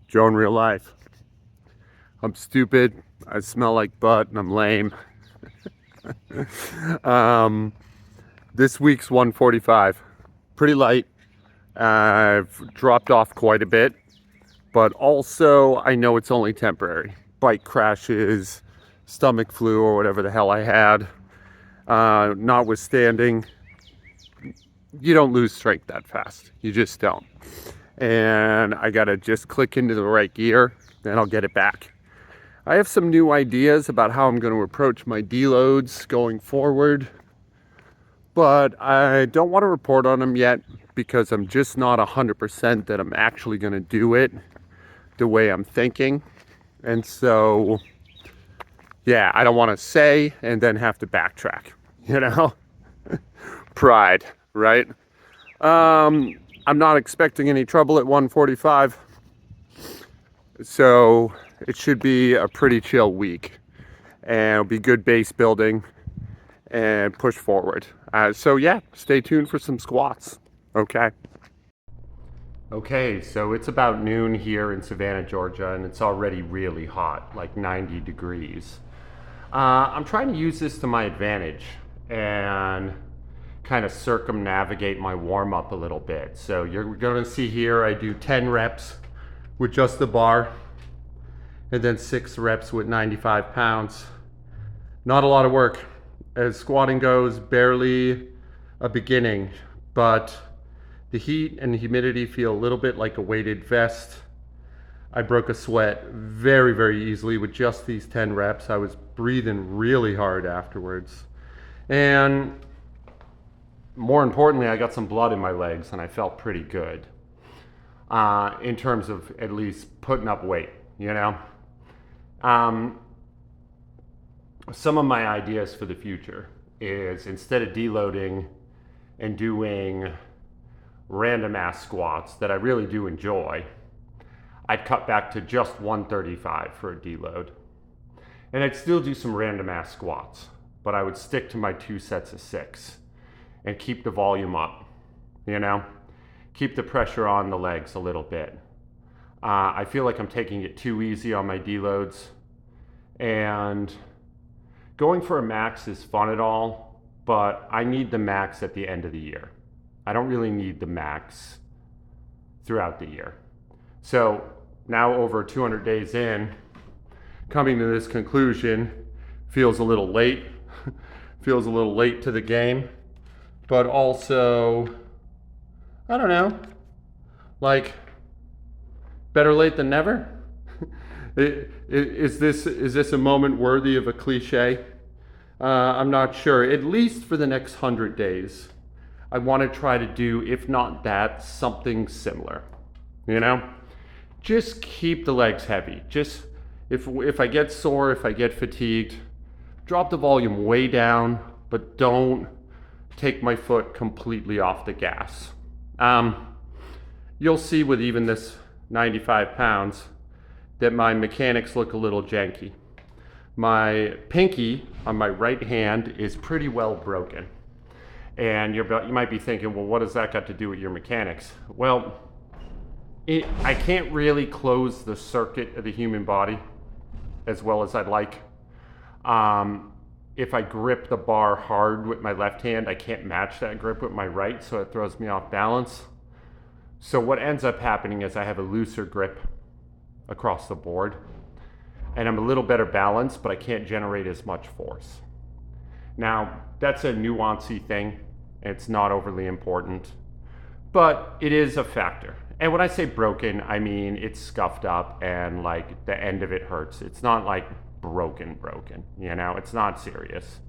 Joe in real life. I'm stupid, I smell like butt, and I'm lame. This week's 145. Pretty light. I've dropped off quite a bit, but also I know it's only temporary. Bike crashes, stomach flu, or whatever the hell I had. Notwithstanding, you don't lose strength that fast. You just don't. And I gotta just click into the right gear, then I'll get it back. I have some new ideas about how I'm going to approach my deloads going forward, but I don't want to report on them yet because I'm just not 100% that I'm actually going to do it the way I'm thinking. And so, yeah, I don't want to say and then have to backtrack, you know? Pride, right? I'm not expecting any trouble at 145. So it should be a pretty chill week, and it'll be good base building and push forward. So yeah, stay tuned for some squats. Okay. Okay, so it's about noon here in Savannah, Georgia, and it's already really hot, like 90 degrees. I'm trying to use this to my advantage and kind of circumnavigate my warm up a little bit. So you're going to see here I do 10 reps with just the bar, and then 6 reps with 95 pounds. Not a lot of work. As squatting goes, barely a beginning, but the heat and the humidity feel a little bit like a weighted vest. I broke a sweat very, very easily with just these 10 reps. I was breathing really hard afterwards. And more importantly, I got some blood in my legs and I felt pretty good. In terms of at least putting up weight, you know? Some of my ideas for the future is instead of deloading and doing random ass squats that I really do enjoy, I'd cut back to just 135 for a deload. And I'd still do some random ass squats, but I would stick to my 2 sets of 6 and keep the volume up, you know? Keep the pressure on the legs a little bit. I feel like I'm taking it too easy on my deloads, and going for a max is fun at all, but I need the max at the end of the year. I don't really need the max throughout the year. So now over 200 days in, coming to this conclusion feels a little late, feels a little late to the game, but also, I don't know, like, better late than never? Is this a moment worthy of a cliche? I'm not sure. At least for the next 100 days, I want to try to do, if not that, something similar. You know? Just keep the legs heavy. Just, if I get sore, if I get fatigued, drop the volume way down, but don't take my foot completely off the gas. You'll see with even this 95 pounds that my mechanics look a little janky. My pinky on my right hand is pretty well broken. And you might be thinking, well, what does that got to do with your mechanics? Well, I can't really close the circuit of the human body as well as I'd like. If I grip the bar hard with my left hand, I can't match that grip with my right, so it throws me off balance. So what ends up happening is I have a looser grip across the board, and I'm a little better balanced, but I can't generate as much force. Now, that's a nuancy thing. It's not overly important, but it is a factor. And when I say broken, I mean it's scuffed up and like the end of it hurts. It's not like broken, you know, it's not serious.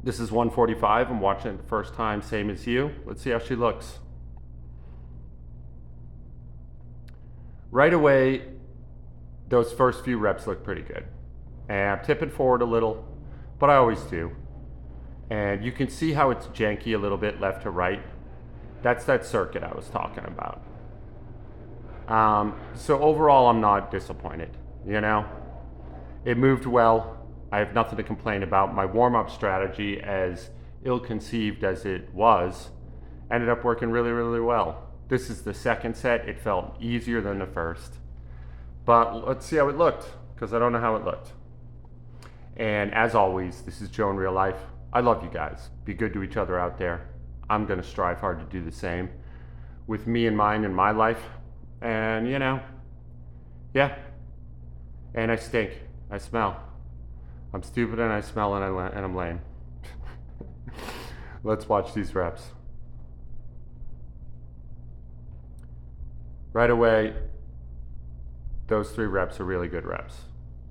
This is 145. I'm watching it the first time, same as you. Let's see how she looks. Right away, those first few reps look pretty good. And I'm tipping forward a little, but I always do. And you can see how it's janky a little bit left to right. That's that circuit I was talking about. So overall, I'm not disappointed, you know? It moved well. I have nothing to complain about. My warm-up strategy, as ill-conceived as it was, ended up working really, really well. This is the second set. It felt easier than the first. But let's see how it looked, because I don't know how it looked. And as always, this is Joe in real life. I love you guys. Be good to each other out there. I'm going to strive hard to do the same with me and mine in my life. And, you know, yeah. And I stink. I smell. I'm stupid and I smell and I'm lame. Let's watch these reps. Right away, those 3 reps are really good reps.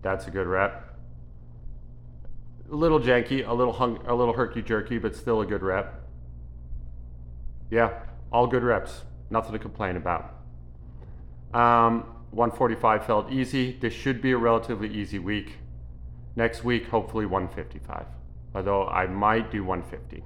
That's a good rep. A little janky, a little herky-jerky, but still a good rep. Yeah, all good reps. Nothing to complain about. 145 felt easy. This should be a relatively easy week. Next week, hopefully 155. Although I might do 150.